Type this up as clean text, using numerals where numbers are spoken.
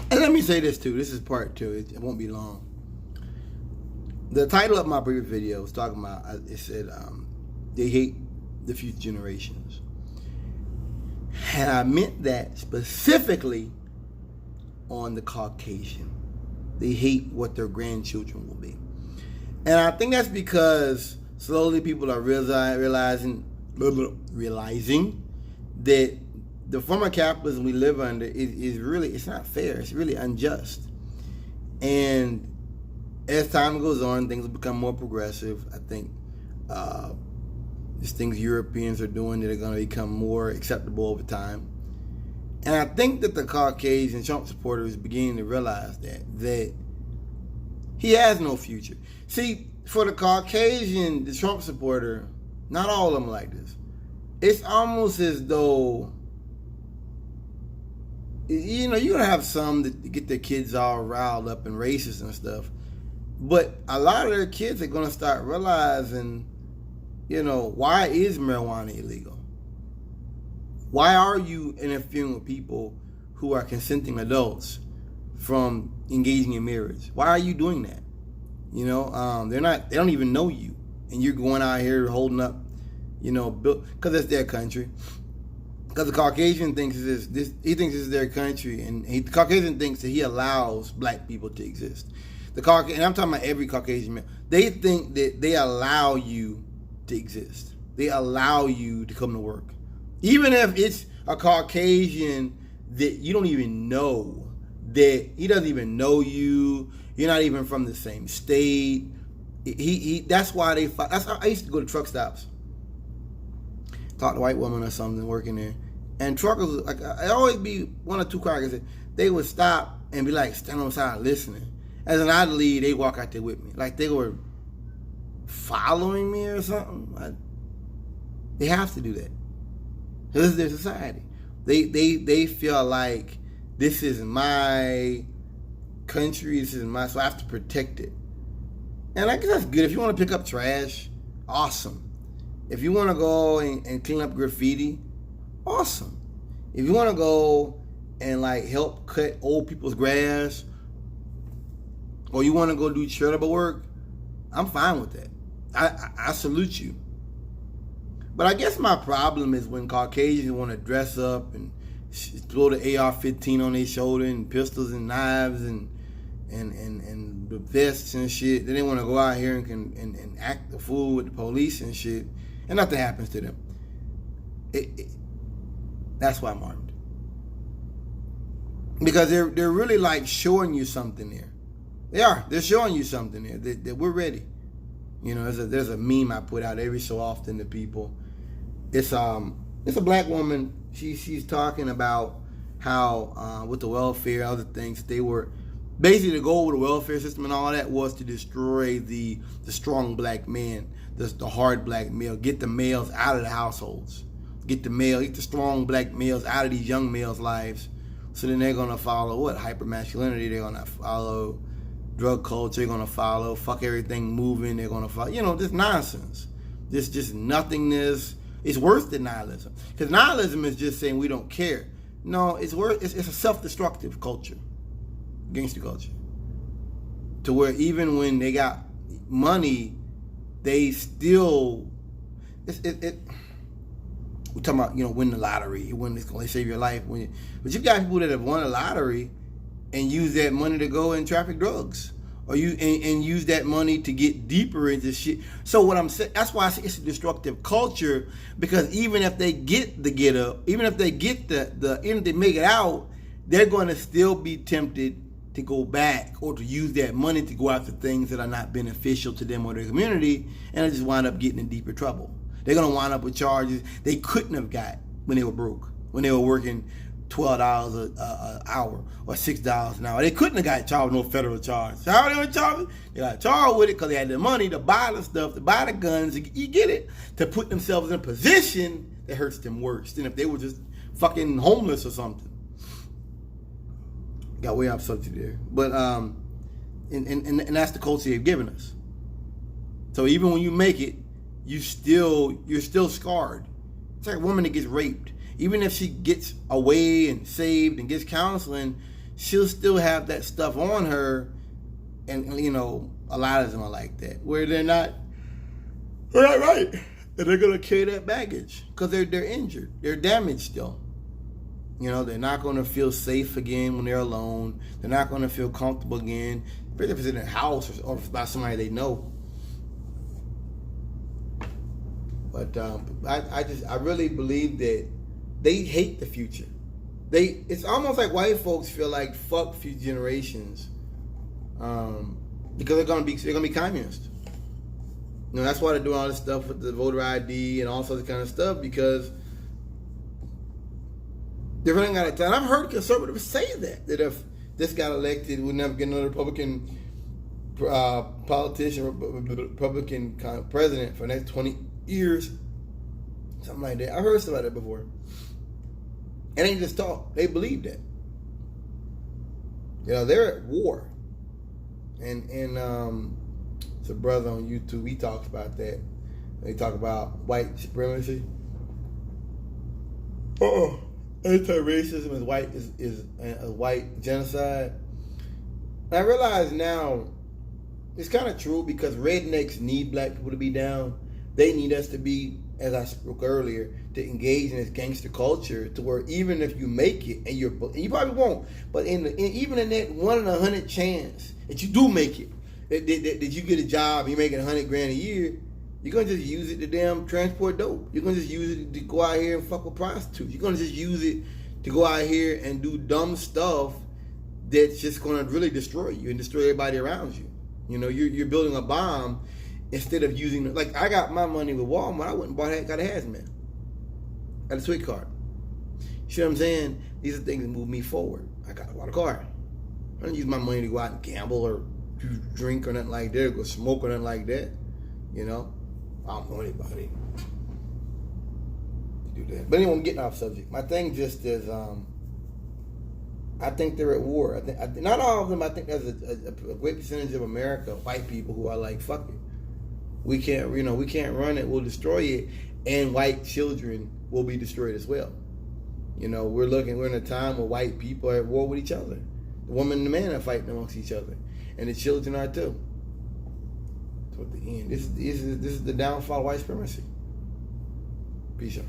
And let me say this too. This is part two. It won't be long. The title of my previous video was talking about, it said, they hate the future generations. And I meant that specifically on the Caucasian. They hate what their grandchildren will be. And I think that's because slowly people are realizing that the form of capitalism we live under is really, it's not fair. It's really unjust. And as time goes on, things will become more progressive. I think there's things Europeans are doing that are going to become more acceptable over time. And I think that the Caucasian Trump supporters are beginning to realize that he has no future. See, for the Caucasian, the Trump supporter, not all of them like this. It's almost as though, you know, you're going to have some that get their kids all riled up and racist and stuff. But a lot of their kids are going to start realizing, you know, why is marijuana illegal? Why are you interfering with people who are consenting adults from engaging in marriage? Why are you doing that? You know, they don't even know you. And you're going out here holding up, you know, because it's their country. Because the Caucasian thinks he thinks this is their country, and the Caucasian thinks that he allows black people to exist. And I'm talking about every Caucasian man. They think that they allow you to exist. They allow you to come to work. Even if it's a Caucasian that you don't even know, that he doesn't even know you, you're not even from the same state. That's why they fight. That's how I used to go to truck stops, talk to a white woman or something working there, and truckers, like, I always be one or two crackers. They would stop and be like, stand on the side listening. As an I'd leave, they walk out there with me, like they were following me or something. They have to do that. This is their society. They feel like this is my country, so I have to protect it. And I guess that's good. If you want to pick up trash, awesome. If you want to go and clean up graffiti, awesome. If you want to go and like help cut old people's grass, or you want to go do charitable work, I'm fine with that. I salute you. But I guess my problem is when Caucasians want to dress up and throw the AR-15 on their shoulder and pistols and knives and the vests and shit. Then they want to go out here and act the fool with the police and shit, and nothing happens to them. That's why I'm armed. Because they're really like showing you something there. They're showing you something there that we're ready. You know, there's a meme I put out every so often to people. It's a black woman. She's talking about how with the welfare, other things, they were basically the goal with the welfare system and all that was to destroy the strong black man, the hard black male, get the males out of the households, get the strong black males out of these young males' lives. So then they're gonna follow what? Hypermasculinity. They're gonna follow drug culture. They're gonna follow fuck everything moving. They're gonna follow, you know, this nonsense, this just nothingness. It's worse than nihilism, because nihilism is just saying we don't care. No, it's worse. It's a self-destructive culture, gangster culture, to where even when they got money, they still. We're talking about, you know, win the lottery. You win, it's going to save your life. But you got people that have won the lottery and use that money to go and traffic drugs, or and use that money to get deeper into shit. So what I'm saying, that's why I say it's a destructive culture, because even if they get the get up, even if they get even if they make it out, they're going to still be tempted to go back or to use that money to go after things that are not beneficial to them or their community, and they just wind up getting in deeper trouble. They're going to wind up with charges they couldn't have got when they were broke, when they were working $12 an hour or $6 an hour. They couldn't have got charged with no federal charge. So how they were charged? They got charged with it because they had the money to buy the stuff, to buy the guns, you get it, to put themselves in a position that hurts them worse than if they were just fucking homeless or something. Got way off subject there. But and that's the culture they've given us. So even when you make it, you're still scarred. It's like a woman that gets raped. Even if she gets away and saved and gets counseling, she'll still have that stuff on her, and you know, a lot of them are like that, where they're not right, and they're gonna carry that baggage because they're injured, they're damaged still. You know, they're not gonna feel safe again when they're alone. They're not gonna feel comfortable again, especially if it's in their house or by somebody they know. But I really believe that they hate the future. It's almost like white folks feel like fuck future generations, because they're gonna be communist. You know, that's why they're doing all this stuff with the voter ID and all sorts of kind of stuff, because they're running out of time. I've heard conservatives say that if this got elected, we'll never get another Republican politician, Republican kind of president for the next 20 years, something like that. I've heard stuff like that before. And they just talk. They believe that. You know, they're at war. And it's a brother on YouTube, he talks about that. They talk about white supremacy. Anti-racism is a white genocide. And I realize now it's kind of true, because rednecks need black people to be down. They need us to be, as I spoke earlier, to engage in this gangster culture, to where even if you make it, and you probably won't, but even in that 1 in 100 chance that you do make it, that you get a job and you're making $100 grand a year, you're gonna just use it to damn transport dope. You're gonna just use it to go out here and fuck with prostitutes. You're gonna just use it to go out here and do dumb stuff that's just gonna really destroy you and destroy everybody around you. You know, you're building a bomb instead of using, like, I got my money with Walmart. I went and got a hazmat. Got a sweet card. You see what I'm saying? These are things that move me forward. I bought a car. I don't use my money to go out and gamble or drink or nothing like that, or go smoke or nothing like that. You know? I don't know anybody to do that. But anyway, I'm getting off subject. My thing just is, I think they're at war. Not all of them. I think there's a great percentage of America, white people, who are like, fuck it. We can't run it. We'll destroy it, and white children will be destroyed as well. You know, we're in a time where white people are at war with each other. The woman and the man are fighting amongst each other, and the children are too. So at the end, this is the downfall of white supremacy. Peace out.